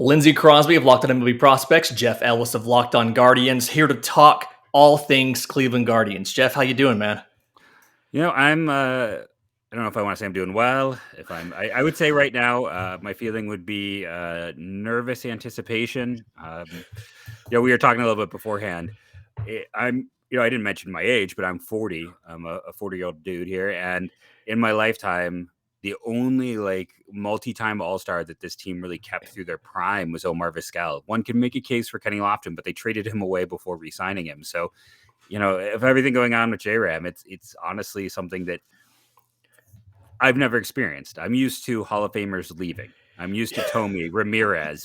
Lindsay Crosby of Locked On MLB Prospects, Jeff Ellis of Locked On Guardians, here to talk all things Cleveland Guardians. Jeff, how you doing, man? I'm I don't know if I want to say I'm doing well. I would say right now, my feeling would be nervous anticipation. We were talking a little bit beforehand. I didn't mention my age, but I'm 40. I'm a 40-year-old dude here, and in my lifetime, the only multi-time All-Star that this team really kept through their prime was Omar Vizquel. One can make a case for Kenny Lofton, but they traded him away before re-signing him. So, if everything going on with JRAM, it's honestly something that I've never experienced. I'm used to Hall of Famers leaving. I'm used to Tommy, Ramirez.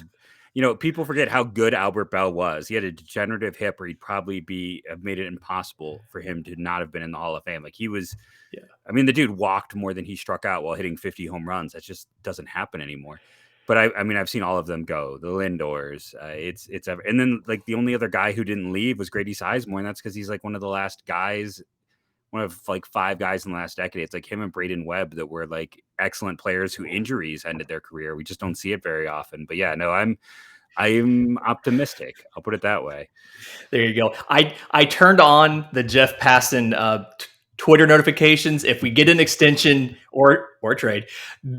People forget how good Albert Bell was. He had a degenerative hip where he'd probably have made it impossible for him to not have been in the Hall of Fame. Like he was, the dude walked more than he struck out while hitting 50 home runs. That just doesn't happen anymore. But I've seen all of them go. The Lindors, and then the only other guy who didn't leave was Grady Sizemore, and that's because he's one of the last guys. One of five guys in the last decade. It's him and Braden Webb that were excellent players who injuries ended their career. We just don't see it very often. But yeah, no, I'm optimistic. I'll put it that way. There you go. I turned on the Jeff Passan Twitter notifications. If we get an extension or trade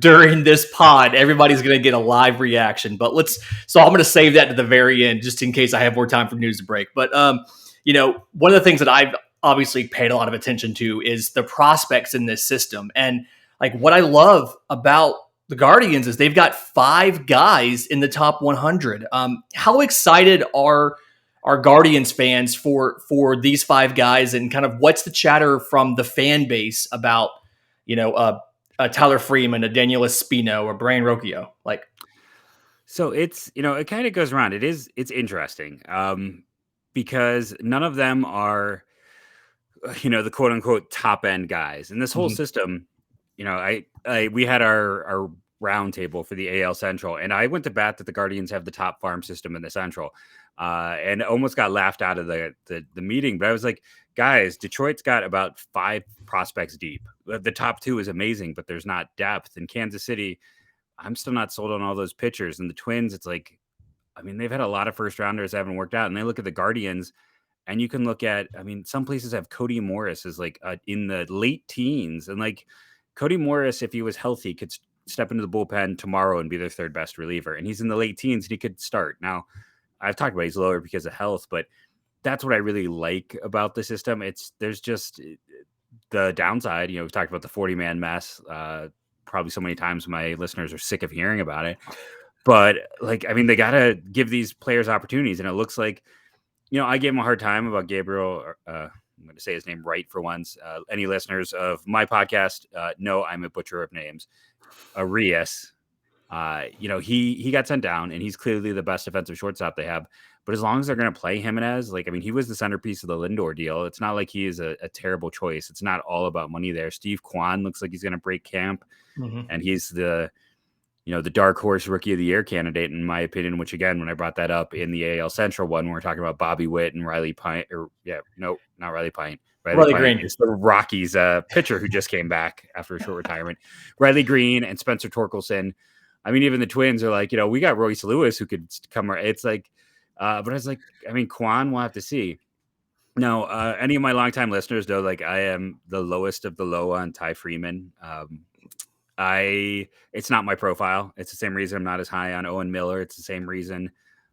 during this pod, everybody's going to get a live reaction. But so I'm going to save that to the very end, just in case I have more time for news to break. But one of the things that I've obviously paid a lot of attention to is the prospects in this system. And what I love about the Guardians is they've got 5 guys in the top 100. How excited are Guardians fans for these 5 guys, and kind of what's the chatter from the fan base about, Tyler Freeman, a Daniel Espino, or Brian Rocchio? So it's, it kind of goes around. It's interesting because none of them are, the quote unquote top end guys. And this whole system, we had our roundtable for the AL Central, and I went to bat that the Guardians have the top farm system in the Central, and almost got laughed out of the meeting. But I was like, guys, Detroit's got about 5 prospects deep. The top 2 is amazing, but there's not depth. In Kansas City, I'm still not sold on all those pitchers. And the Twins, it's they've had a lot of first rounders that haven't worked out. And they look at the Guardians, and you can look at, some places have Cody Morris as in the late teens. And Cody Morris, if he was healthy, could step into the bullpen tomorrow and be their 3rd best reliever. And he's in the late teens and he could start. Now, I've talked about he's lower because of health, but that's what I really like about the system. There's just the downside. We've talked about the 40-man mess probably so many times. My listeners are sick of hearing about it. But they got to give these players opportunities. And it looks like, I gave him a hard time about Gabriel. I'm going to say his name right for once. Any listeners of my podcast know I'm a butcher of names. Arias, he got sent down, and he's clearly the best defensive shortstop they have. But as long as they're going to play Jimenez, he was the centerpiece of the Lindor deal. It's not like he is a terrible choice. It's not all about money there. Steve Kwan looks like he's going to break camp, and he's the dark horse rookie of the year candidate, in my opinion, which again, when I brought that up in the AL Central one, when we're talking about Bobby Witt and Riley Pint, not Riley Pint. Riley Green is the Rockies pitcher who just came back after a short retirement. Riley Green and Spencer Torkelson. Even the Twins are we got Royce Lewis who could come. It's but I was Kwan, we'll have to see. Now, any of my longtime listeners know, I am the lowest of the low on Ty Freeman. It's not my profile. It's the same reason I'm not as high on Owen Miller. It's the same reason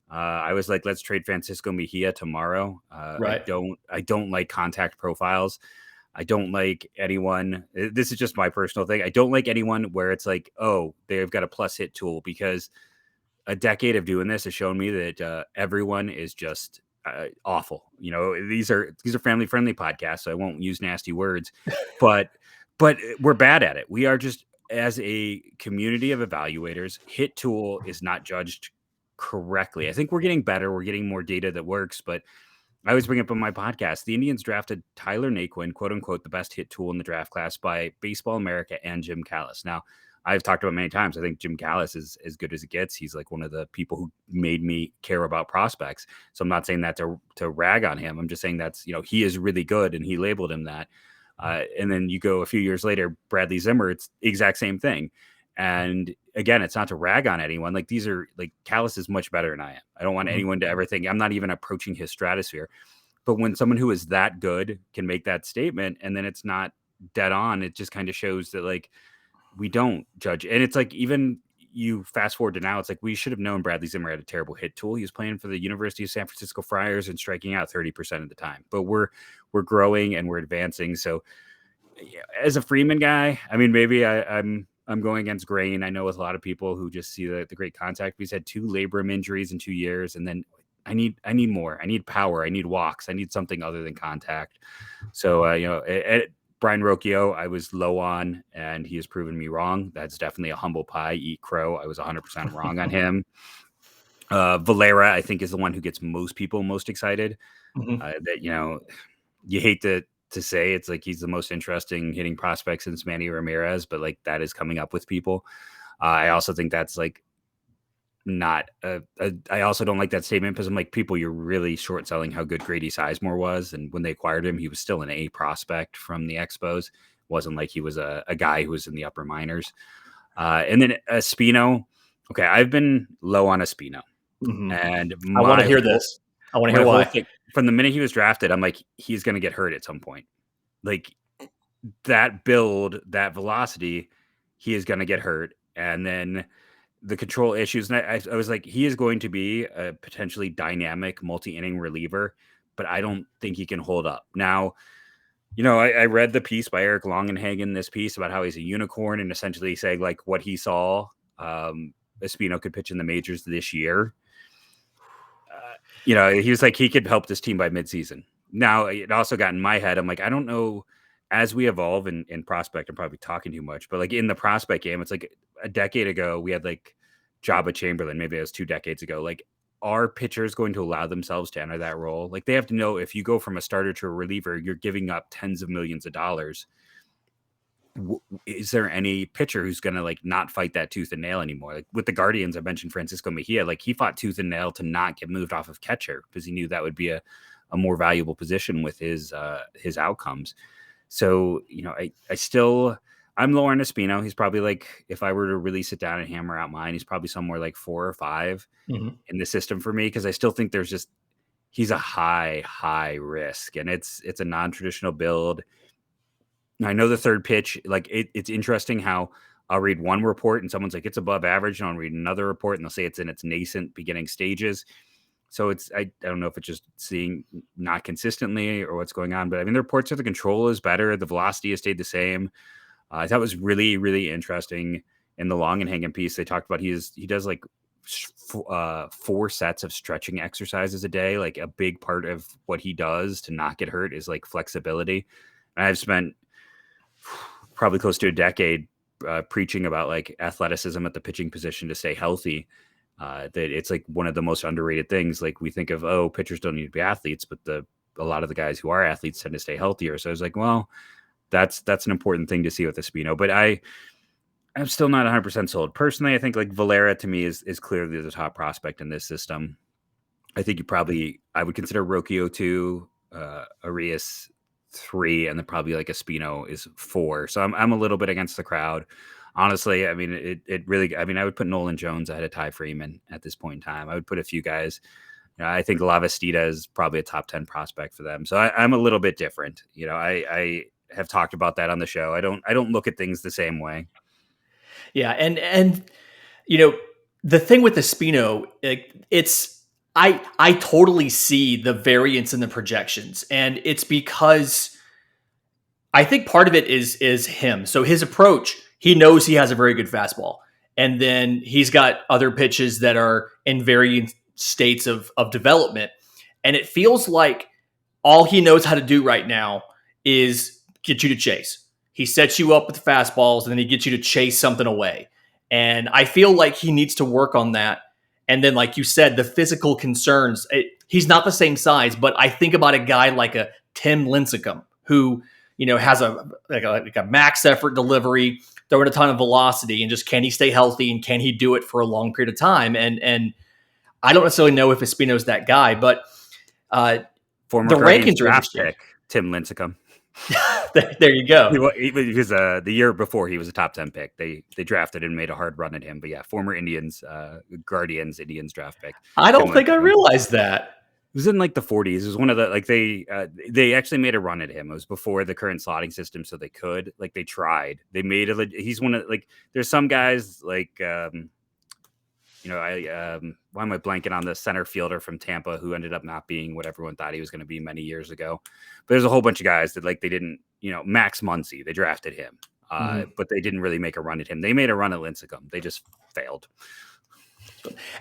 I was let's trade Francisco Mejia tomorrow. Right. I don't like contact profiles. I don't like anyone. This is just my personal thing. I don't like anyone where it's oh, they've got a plus hit tool, because a decade of doing this has shown me that everyone is just awful. These are family friendly podcasts, so I won't use nasty words, but we're bad at it. We are just, as a community of evaluators, hit tool is not judged correctly. I think we're getting better. We're getting more data that works, but I always bring up on my podcast, the Indians drafted Tyler Naquin, quote unquote, the best hit tool in the draft class by Baseball America and Jim Callis. Now, I've talked about many times, I think Jim Callis is as good as it gets. He's one of the people who made me care about prospects. So I'm not saying that to rag on him. I'm just saying that's, he is really good, and he labeled him that. And then you go a few years later, Bradley Zimmer, it's the exact same thing. And again, it's not to rag on anyone. Like these are like Callis is much better than I am. I don't want anyone to ever think I'm not even approaching his stratosphere. But when someone who is that good can make that statement and then it's not dead on, it just kind of shows that like we don't judge. And it's like even you fast forward to now, it's like we should have known Bradley Zimmer had a terrible hit tool. He was playing for the University of San Francisco Friars and striking out 30% of the time. But we're growing and we're advancing. So as a Freeman guy, I mean, maybe I'm going against grain. I know with a lot of people who just see the great contact. He's had 2 labrum injuries in 2 years, and then I need more. I need power. I need walks. I need something other than contact. So at Brian Rocchio, I was low on, and he has proven me wrong. That's definitely a humble pie. Eat crow. I was 100% wrong on him. Valera, I think, is the one who gets most people most excited. That you hate to say it's like he's the most interesting hitting prospect since Manny Ramirez, but like that is coming up with people. I also think that's like not I also don't like that statement because I'm like, people, you're really short selling how good Grady Sizemore was. And when they acquired him, he was still an A prospect from the Expos. It wasn't like he was a guy who was in the upper minors. And then Espino. Okay, I've been low on Espino. And I want to hear this. I want to hear why. From the minute he was drafted, I'm like, he's going to get hurt at some point. Like that build, that velocity, he is going to get hurt. And then the control issues. And I was like, he is going to be a potentially dynamic multi-inning reliever, but I don't think he can hold up. Now, I read the piece by Eric Longenhagen, this piece about how he's a unicorn and essentially saying like what he saw, Espino could pitch in the majors this year. He was like, he could help this team by midseason. Now, it also got in my head. I'm like, I don't know, as we evolve in prospect, I'm probably talking too much, but like in the prospect game, it's like a decade ago, we had like Jabba Chamberlain. Maybe it was 2 decades ago. Like, are pitchers going to allow themselves to enter that role? Like, they have to know if you go from a starter to a reliever, you're giving up tens of millions of dollars. Is there any pitcher who's going to like not fight that tooth and nail anymore? Like with the Guardians, I mentioned Francisco Mejia, like he fought tooth and nail to not get moved off of catcher because he knew that would be a more valuable position with his outcomes. So, I'm lower on Espino. He's probably like, if I were to really sit down and hammer out mine, he's probably somewhere like 4 or 5 in the system for me. Cause I still think he's a high risk, and it's a non-traditional build. I know the third pitch, like it's interesting how I'll read one report and someone's like, it's above average. And I'll read another report and they'll say it's in its nascent beginning stages. So I don't know if it's just seeing not consistently or what's going on, but I mean, the reports are the control is better. The velocity has stayed the same. I thought it was really, really interesting in the Longenhagen piece. They talked about he does like 4 sets of stretching exercises a day. Like a big part of what he does to not get hurt is like flexibility. And I've spent probably close to a decade preaching about like athleticism at the pitching position to stay healthy. That it's like one of the most underrated things. Like we think of, pitchers don't need to be athletes, but a lot of the guys who are athletes tend to stay healthier. So I was like, well, that's an important thing to see with Espino. But I'm still not 100% sold. Personally, I think like Valera to me is clearly the top prospect in this system. I think I would consider Rocchio 2, Arias 3, and then probably like Espino is 4. So I'm a little bit against the crowd. Honestly, I mean, it really, I mean, I would put Nolan Jones ahead of Ty Freeman at this point in time. I would put a few guys. I think Lavastida is probably a top 10 prospect for them. So I'm a little bit different. I have talked about that on the show. I don't look at things the same way. Yeah. And the thing with Espino, I totally see the variance in the projections, and it's because I think part of it is him. So his approach, he knows he has a very good fastball, and then he's got other pitches that are in varying states of development. And it feels like all he knows how to do right now is get you to chase. He sets you up with fastballs, and then he gets you to chase something away. And I feel like he needs to work on that. And then, like you said, the physical concerns, he's not the same size, but I think about a guy like a Tim Lincecum who, has a max effort delivery, throwing a ton of velocity, and just can he stay healthy and can he do it for a long period of time? And I don't necessarily know if Espino's that guy, but former the rankings draft pick, Tim Lincecum. There you go. Because the year before he was a top 10 pick. They drafted and made a hard run at him. But yeah, former Indians, Indians draft pick. I don't Couldn't win think I for him. realized that. It was in like the 40s. It was one of the like they actually made a run at him. It was before the current slotting system, so they could like they tried. They made he's one of like there's some guys like why am I blanking on the center fielder from Tampa who ended up not being what everyone thought he was going to be many years ago. But there's a whole bunch of guys that like they didn't, Max Muncy, they drafted him. But they didn't really make a run at him. They made a run at Lincecum. They just failed.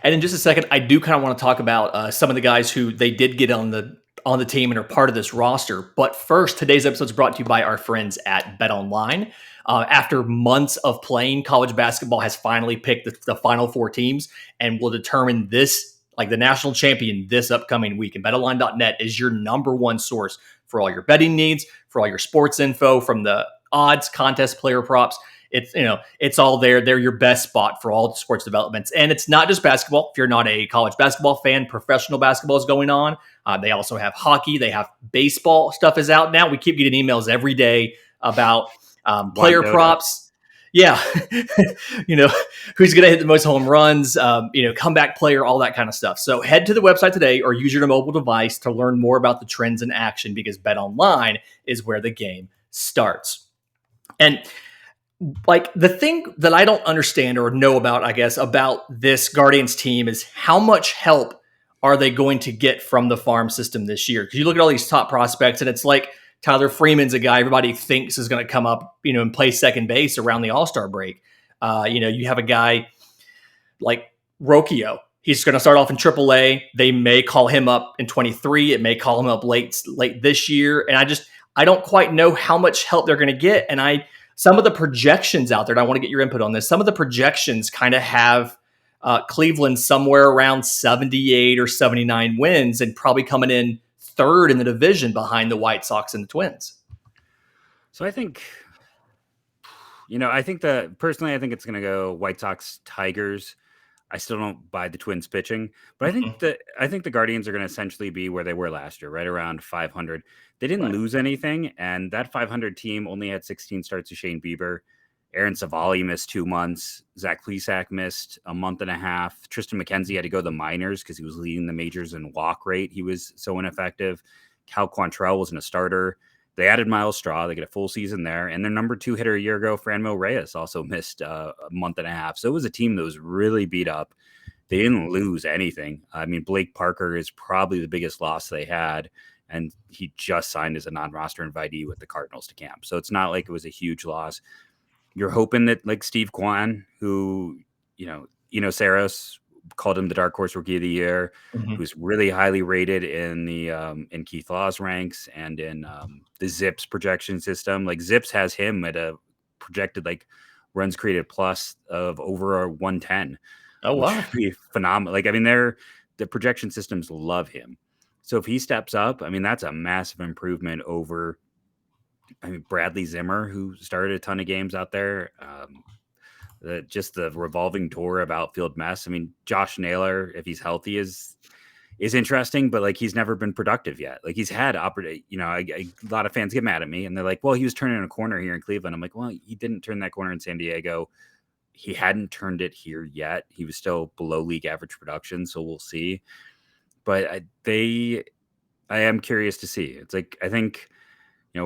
And in just a second, I do kind of want to talk about some of the guys who they did get on the team and are part of this roster. But first, today's episode is brought to you by our friends at BetOnline. After months of playing, college basketball has finally picked the final four teams and will determine the national champion this upcoming week. And BetOnline.net is your number one source for all your betting needs, for all your sports info, from the odds, contest, player props. It's all there. They're your best spot for all the sports developments. And it's not just basketball. If you're not a college basketball fan, professional basketball is going on. They also have hockey. They have baseball stuff is out now. We keep getting emails every day about player props. Yeah. Who's going to hit the most home runs, comeback player, all that kind of stuff. So head to the website today or use your mobile device to learn more about the trends in action, because BetOnline is where the game starts. And like the thing that I don't understand or know about, I guess, about this Guardians team is how much help are they going to get from the farm system this year? Because you look at all these top prospects and it's like Tyler Freeman's a guy everybody thinks is going to come up, and play second base around the All-Star break. You have a guy like Rocchio. He's going to start off in AAA. They may call him up in 23. It may call him up late this year. And I don't quite know how much help they're going to get. And some of the projections out there, and I want to get your input on this. Some of the projections kind of have Cleveland somewhere around 78 or 79 wins and probably coming in third in the division behind the White Sox and the Twins. So I think, personally, I think it's going to go White Sox, Tigers. I still don't buy the Twins pitching, but I think the Guardians are going to essentially be where they were last year, right around 500. They didn't lose anything, and that 500 team only had 16 starts to Shane Bieber. Aaron Savali missed 2 months. Zach Plesac missed a month and a half. Tristan McKenzie had to go to the minors because he was leading the majors in walk rate. He was so ineffective. Cal Quantrell wasn't a starter. They added Miles Straw. They get a full season there. And their number 2 hitter a year ago, Franmil Reyes, also missed a month and a half. So it was a team that was really beat up. They didn't lose anything. I mean, Blake Parker is probably the biggest loss they had. And he just signed as a non-roster invitee with the Cardinals to camp. So it's not like it was a huge loss. You're hoping that like Steve Kwan, who, Saros called him the dark horse rookie of the year, who's really highly rated in the in Keith Law's ranks and in the Zips projection system. Like Zips has him at a projected like runs created plus of over 110. Oh wow, which would be phenomenal. Like, I mean, the projection systems love him. So if he steps up, I mean, that's a massive improvement over Bradley Zimmer, who started a ton of games out there. Just the revolving door of outfield mess. I mean, Josh Naylor, if he's healthy, is interesting, but like he's never been productive yet. Like he's had a lot of fans get mad at me and they're like, well, he was turning a corner here in Cleveland. I'm like, well, he didn't turn that corner in San Diego. He hadn't turned it here yet. He was still below league average production. So we'll see. But I am curious to see. It's like, I think,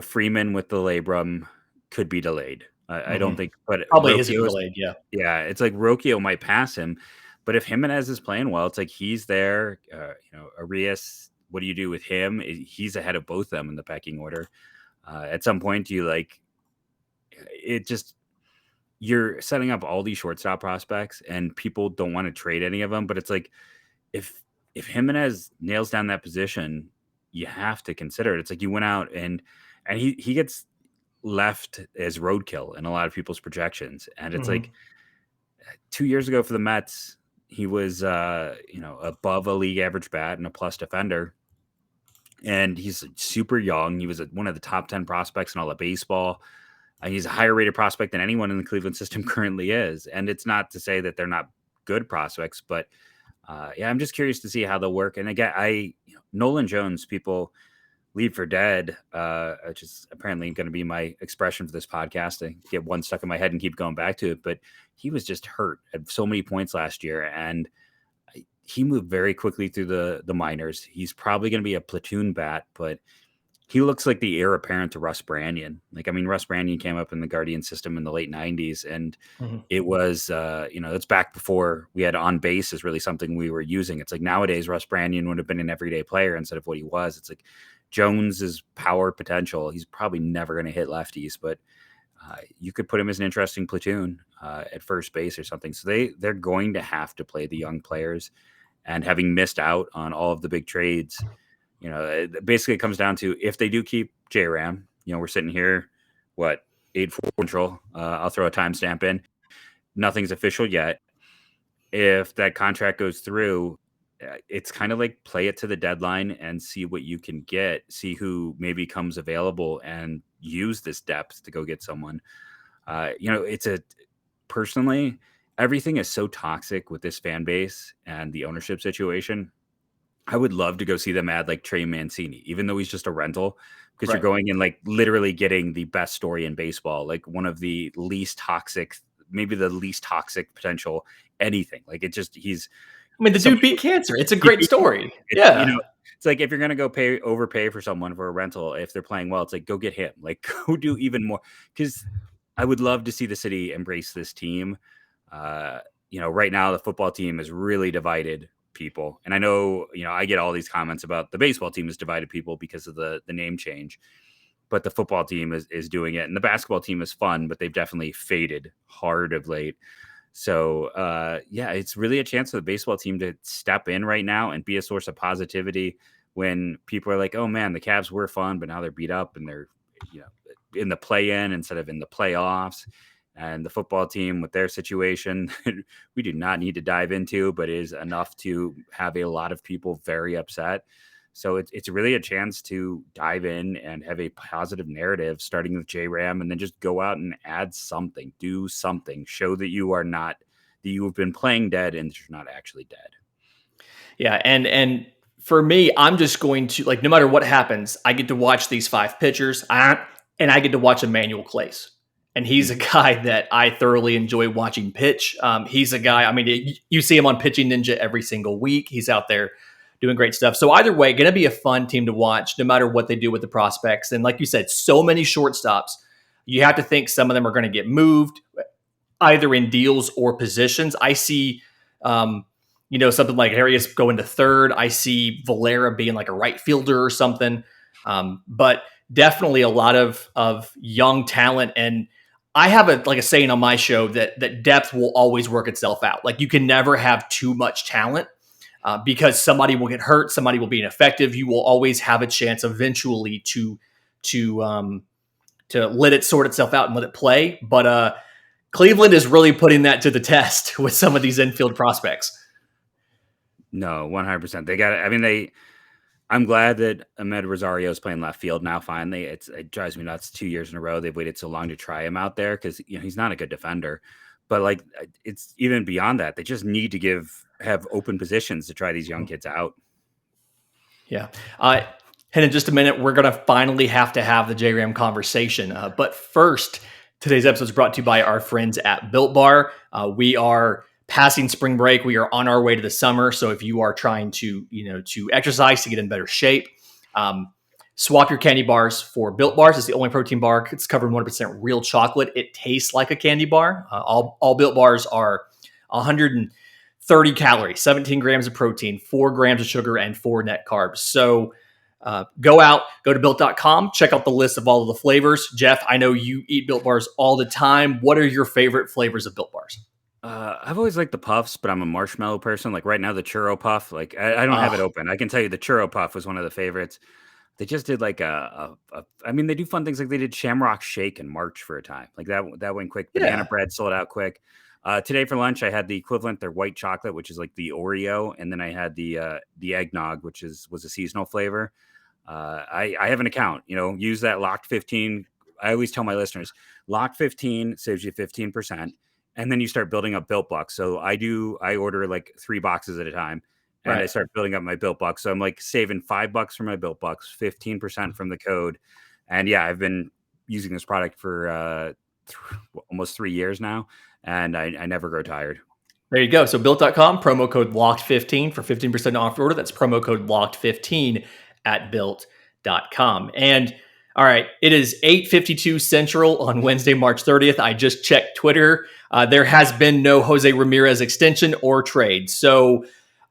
Freeman with the labrum could be delayed. I don't think, but probably isn't delayed. Yeah. Yeah. It's like Rocchio might pass him, but if Jimenez is playing well, it's like he's there. Arias, what do you do with him? He's ahead of both of them in the pecking order. At some point, you're setting up all these shortstop prospects and people don't want to trade any of them. But it's like, if Jimenez nails down that position, you have to consider it. It's like you went out and he gets left as roadkill in a lot of people's projections. And it's like 2 years ago for the Mets, he was, above a league average bat and a plus defender. And he's super young. He was one of the top 10 prospects in all of baseball. He's a higher rated prospect than anyone in the Cleveland system currently is. And it's not to say that they're not good prospects, but I'm just curious to see how they'll work. And again, Nolan Jones, people leave for dead, which is apparently going to be my expression for this podcast. I get one stuck in my head and keep going back to it. But he was just hurt at so many points last year, and he moved very quickly through the minors. He's probably going to be a platoon bat, but he looks like the heir apparent to Russ Branyan. Like, I mean, Russ Branyan came up in the Guardian system in the late 90s, and it was, it's back before we had on base is really something we were using. It's like nowadays, Russ Branyan would have been an everyday player instead of what he was. It's like Jones's power potential. He's probably never going to hit lefties, but you could put him as an interesting platoon at first base or something. So they're going to have to play the young players, and having missed out on all of the big trades, basically it comes down to if they do keep JRAM, we're sitting here, 8-4 control. I'll throw a timestamp in. Nothing's official yet. If that contract goes through, it's kind of like play it to the deadline and see what you can get, see who maybe comes available and use this depth to go get someone. Personally, everything is so toxic with this fan base and the ownership situation. I would love to go see them add like Trey Mancini, even though he's just a rental, because you're going and like literally getting the best story in baseball, like one of the least toxic, maybe the least toxic potential, anything. Like the dude beat cancer. It's a great story. It's like if you're going to overpay for someone for a rental, if they're playing well, it's like, go get him, like go do even more. Because I would love to see the city embrace this team. Right now the football team is really divided people. And I know, I get all these comments about the baseball team is divided people because of the name change, but the football team is doing it. And the basketball team is fun, but they've definitely faded hard of late. So it's really a chance for the baseball team to step in right now and be a source of positivity when people are like, oh man, the Cavs were fun, but now they're beat up and they're, in the play-in instead of in the playoffs. And the football team with their situation, we do not need to dive into, but is enough to have a lot of people very upset. So it's really a chance to dive in and have a positive narrative starting with JRAM, and then just go out and add something, do something, show that you have been playing dead and you're not actually dead. Yeah. And for me, I'm just going to, like, no matter what happens, I get to watch these 5 pitchers and I get to watch Emmanuel Clase. And he's a guy that I thoroughly enjoy watching pitch. He's a guy, you see him on Pitching Ninja every single week. He's out there doing great stuff. So either way, going to be a fun team to watch no matter what they do with the prospects. And like you said, so many shortstops. You have to think some of them are going to get moved either in deals or positions. I see, something like Arias going to third. I see Valera being like a right fielder or something. But definitely a lot of young talent. And I have a saying on my show that depth will always work itself out. Like, you can never have too much talent because somebody will get hurt, somebody will be ineffective. You will always have a chance eventually to let it sort itself out and let it play. But Cleveland is really putting that to the test with some of these infield prospects. No, 100%. They got it. I'm glad that Ahmed Rosario is playing left field now. Finally, it drives me nuts. 2 years in a row they've waited so long to try him out there because he's not a good defender. But like, it's even beyond that. They just need to have open positions to try these young kids out. Yeah. And in just a minute, we're going to finally have to have the JRAM conversation. But first, today's episode is brought to you by our friends at Built Bar. We are passing spring break. We are on our way to the summer. So if you are trying to exercise to get in better shape, swap your candy bars for Built Bars. It's the only protein bar. It's covered in 100% real chocolate. It tastes like a candy bar. All Built Bars are 130 calories, 17 grams of protein, 4 grams of sugar, and 4 net carbs. So go to built.com, check out the list of all of the flavors. Jeff, I know you eat Built Bars all the time. What are your favorite flavors of Built Bars? I've always liked the puffs, but I'm a marshmallow person. Like right now, the churro puff, like I don't have it open. I can tell you the churro puff was one of the favorites. They just did like they do fun things. Like they did Shamrock Shake in March for a time. Like that went quick. Banana bread sold out quick. Today for lunch, I had the equivalent. They're white chocolate, which is like the Oreo. And then I had the eggnog, which was a seasonal flavor. I have an account, use that locked 15. I always tell my listeners, locked 15 saves you 15%. And then you start building up Built Bucks. So I order like 3 boxes at a time. and I Right. start building up my built bucks. So I'm like saving $5 for my built bucks, 15% from the code. And yeah, I've been using this product for almost 3 years now, and I never grow tired. There you go. So built.com, promo code locked15 for 15% off your order. That's promo code locked15 at built.com. And all right, it is 8:52 Central on Wednesday, March 30th. I just checked Twitter. There has been no Jose Ramirez extension or trade. So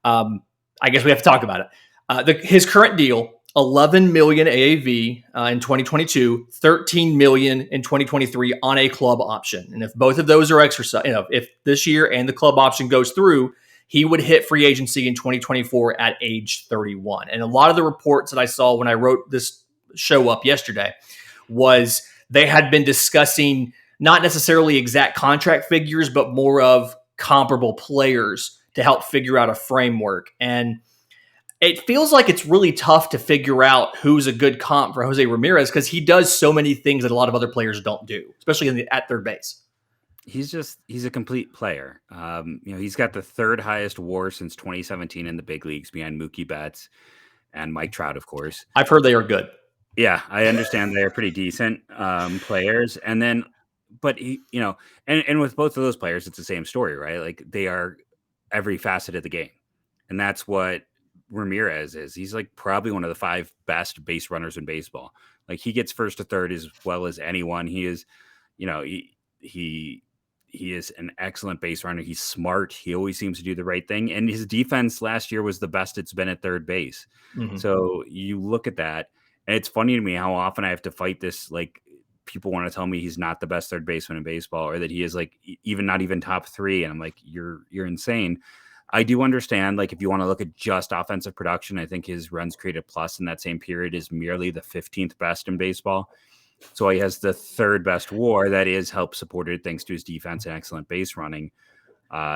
I guess we have to talk about it. His current deal, 11 million AAV in 2022, 13 million in 2023 on a club option. And if both of those are exercised, if this year and the club option goes through, he would hit free agency in 2024 at age 31. And a lot of the reports that I saw when I wrote this show up yesterday was they had been discussing not necessarily exact contract figures, but more of comparable players to help figure out a framework. And it feels like it's really tough to figure out who's a good comp for Jose Ramirez because he does so many things that a lot of other players don't do, especially at third base. He's a complete player. He's got the third highest WAR since 2017 in the big leagues behind Mookie Betts and Mike Trout, of course. I've heard they are good. Yeah, I understand they're pretty decent players. And then, but and with both of those players, it's the same story, right? Like they are every facet of the game. And that's what Ramirez is. He's like probably one of the 5 best base runners in baseball. Like he gets first to third as well as anyone. He is, he is an excellent base runner. He's smart. He always seems to do the right thing. And his defense last year was the best it's been at third base. Mm-hmm. So you look at that, and it's funny to me how often I have to fight this. Like people want to tell me he's not the best third baseman in baseball, or that he is like not even top 3. And I'm like, you're insane. I do understand, like, if you want to look at just offensive production, I think his runs created plus in that same period is merely the 15th best in baseball. So he has the 3rd best WAR that is help supported thanks to his defense and excellent base running.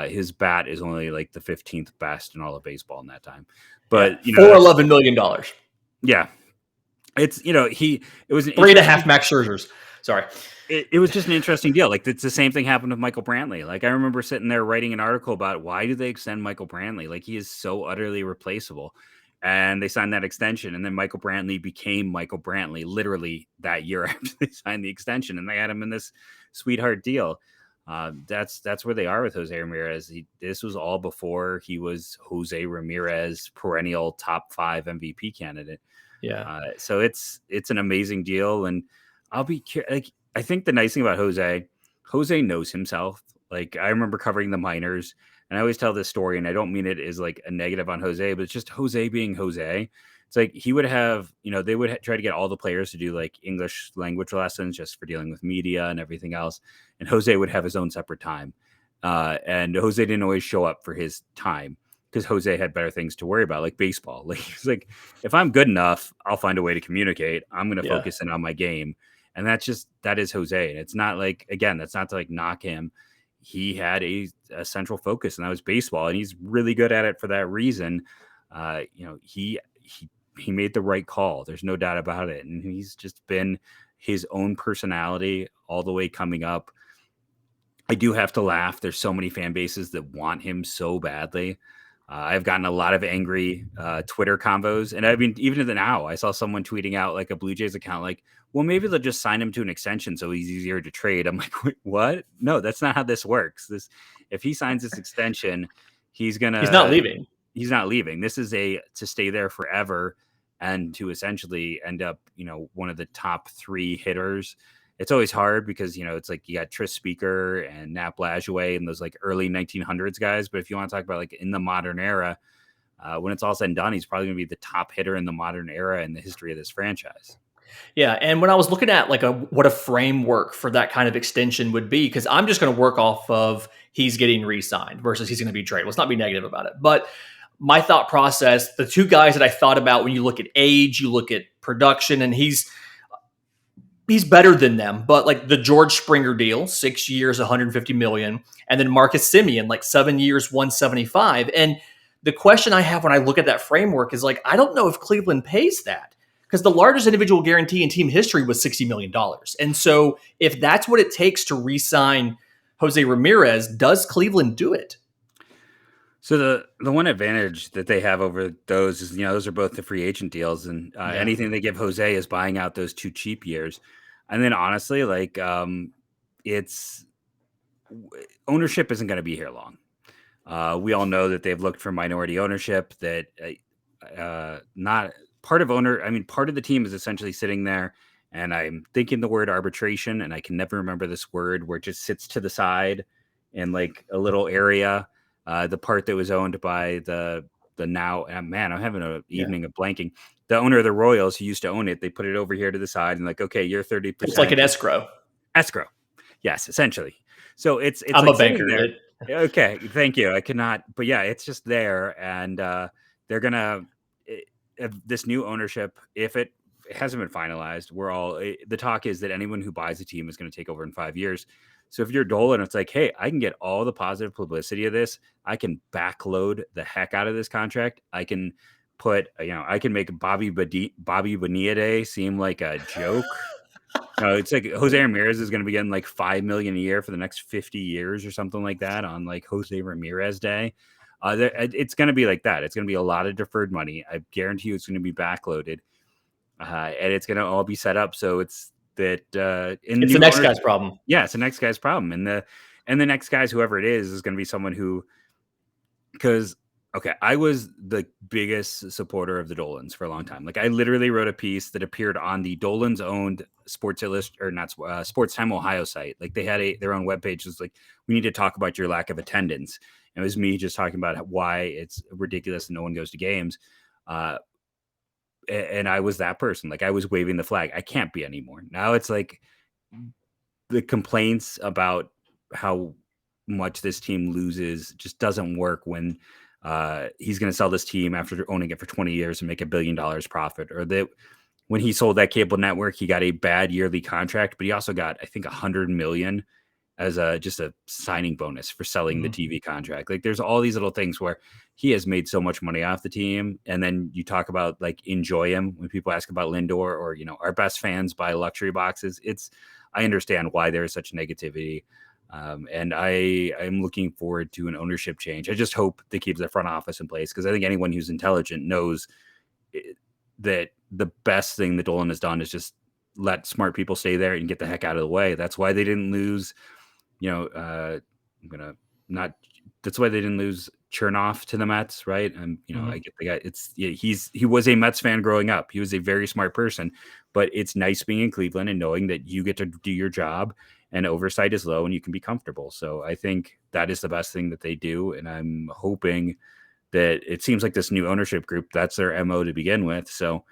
His bat is only like the 15th best in all of baseball in that time. But for $11 million. Yeah. It's, it was an 3.5 Max Scherzers. Sorry. It was just an interesting deal. Like it's the same thing happened with Michael Brantley. Like I remember sitting there writing an article about why do they extend Michael Brantley? Like he is so utterly replaceable. And they signed that extension, and then Michael Brantley became Michael Brantley literally that year after they signed the extension, and they had him in this sweetheart deal. That's where they are with Jose Ramirez. This was all before he was Jose Ramirez, perennial top 5 MVP candidate. Yeah. So it's an amazing deal, and I'll be like, I think the nice thing about Jose knows himself. Like I remember covering the minors, and I always tell this story, and I don't mean it as like a negative on Jose, but it's just Jose being Jose. It's like he would have, they would try to get all the players to do like English language lessons just for dealing with media and everything else. And Jose would have his own separate time. And Jose didn't always show up for his time because Jose had better things to worry about, like baseball. Like he's like, if I'm good enough, I'll find a way to communicate. I'm going to focus in on my game. And that is Jose. And it's not like, again, that's not to like knock him. He had a central focus, and that was baseball, and he's really good at it for that reason. He made the right call. There's no doubt about it. And he's just been his own personality all the way coming up. I do have to laugh. There's so many fan bases that want him so badly. I've gotten a lot of angry Twitter convos. And I mean, even now, I saw someone tweeting out like a Blue Jays account, like, well, maybe they'll just sign him to an extension so he's easier to trade. I'm like, wait, what? No, that's not how this works. If he signs this extension, he's not leaving. He's not leaving. This is to stay there forever and to essentially end up, one of the top 3 hitters. It's always hard because, it's like you got Tris Speaker and Nat Lajoie and those like early 1900s guys. But if you want to talk about like in the modern era, when it's all said and done, he's probably going to be the top hitter in the modern era in the history of this franchise. Yeah, and when I was looking at like what a framework for that kind of extension would be, because I'm just going to work off of he's getting re-signed versus he's going to be traded. Let's not be negative about it. But my thought process, the 2 guys that I thought about when you look at age, you look at production, and he's better than them. But like the George Springer deal, 6 years, $150 million, and then Marcus Semien, like 7 years, $175. And the question I have when I look at that framework is like, I don't know if Cleveland pays that. Because the largest individual guarantee in team history was $60 million. And so if that's what it takes to re-sign Jose Ramirez, does Cleveland do it? So the one advantage that they have over those is, those are both the free agent deals, and anything they give Jose is buying out those 2 cheap years. And then honestly, like, it's ownership isn't going to be here long. We all know that they've looked for minority ownership. That not part of owner. I mean, part of the team is essentially sitting there, and I'm thinking the word arbitration, and I can never remember this word, where it just sits to the side in like a little area. The part that was owned by the now, man, I'm having an evening of blanking. The owner of the Royals, who used to own it, they put it over here to the side and like, okay, you're 30%. It's like an escrow. Escrow. Yes, essentially. So it's I'm like a banker. There. Okay, thank you. I cannot, but yeah, it's just there, and they're gonna this new ownership. If it hasn't been finalized, the talk is that anyone who buys a team is going to take over in 5 years. So if you're Dolan, it's like, hey, I can get all the positive publicity of this. I can backload the heck out of this contract. I can put, I can make Bobby Bonilla Day seem like a joke. No, it's like Jose Ramirez is going to be getting like $5 million a year for the next 50 years or something like that on like Jose Ramirez Day. It's going to be like that. It's going to be a lot of deferred money. I guarantee you it's going to be backloaded, and it's going to all be set up so it's that. It's the next guy's problem. Yeah, it's the next guy's problem, and the next guy's, whoever it is going to be someone who, because. Okay, I was the biggest supporter of the Dolans for a long time. Like, I literally wrote a piece that appeared on the Dolans owned Sports Illustrated, or not Sports Time Ohio site. Like, they had their own webpage. It was like, we need to talk about your lack of attendance. And it was me just talking about why it's ridiculous and no one goes to games. And I was that person. Like, I was waving the flag. I can't be anymore. Now it's like the complaints about how much this team loses just doesn't work when he's going to sell this team after owning it for 20 years and make $1 billion profit. Or that when he sold that cable network, he got a bad yearly contract, but he also got, I think, $100 million as just a signing bonus for selling the TV contract. Like, there's all these little things where he has made so much money off the team. And then you talk about like, enjoy him. When people ask about Lindor, or, our best fans buy luxury boxes. I understand why there is such negativity. And I'm looking forward to an ownership change. I just hope they keep their front office in place, because I think anyone who's intelligent knows that the best thing that Dolan has done is just let smart people stay there and get the heck out of the way. That's why they didn't lose, that's why they didn't lose Chernoff to the Mets, right? And, I get the guy. He was a Mets fan growing up. He was a very smart person, but it's nice being in Cleveland and knowing that you get to do your job and oversight is low and you can be comfortable. So I think that is the best thing that they do. And I'm hoping that it seems like this new ownership group, that's their MO to begin with. So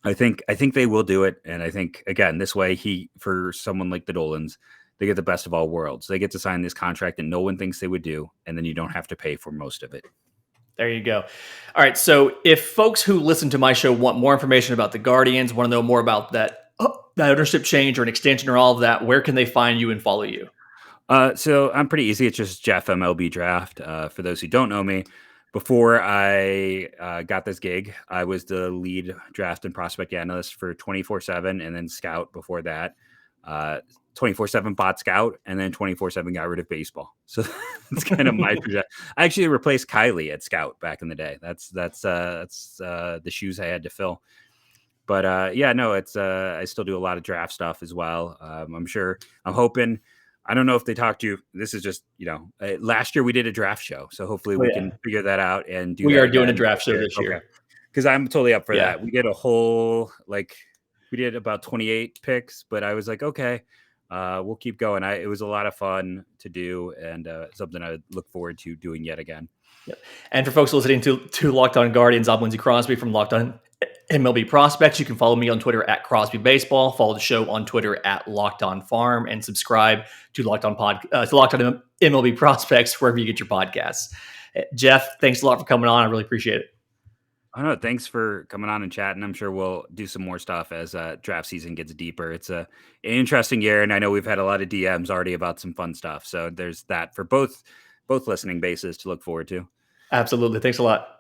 I think they will do it. And I think, again, this way for someone like the Dolans, they get the best of all worlds. They get to sign this contract that no one thinks they would do. And then you don't have to pay for most of it. There you go. All right. So if folks who listen to my show want more information about the Guardians, want to know more about that ownership change or an extension or all of that, where can they find you and follow you? So I'm pretty easy. It's just Jeff MLB Draft. For those who don't know me, before I got this gig, I was the lead draft and prospect analyst for 24/7 and then Scout before that. 24/7 bought Scout, and then 24/7 got rid of baseball. So that's kind of my project. I actually replaced Kylie at Scout back in the day. That's the shoes I had to fill. But it's I still do a lot of draft stuff as well. I'm hoping. I don't know if they talk to you. This is just, last year we did a draft show. So hopefully we can figure that out and do. We are doing a draft show this year. Because I'm totally up for that. We did a whole, we did about 28 picks, but I was like, okay, we'll keep going. It was a lot of fun to do, and something I would look forward to doing yet again. Yep. And for folks listening to Locked On Guardians, I'm Lindsay Crosby from Locked On MLB Prospects. You can follow me on Twitter at Crosby Baseball. Follow the show on Twitter at Locked On Farm, and subscribe to Locked On MLB Prospects wherever you get your podcasts. Jeff, thanks a lot for coming on. I really appreciate it. Oh, no, thanks for coming on and chatting. I'm sure we'll do some more stuff as draft season gets deeper. It's an interesting year, and I know we've had a lot of DMs already about some fun stuff. So there's that for both listening bases to look forward to. Absolutely. Thanks a lot.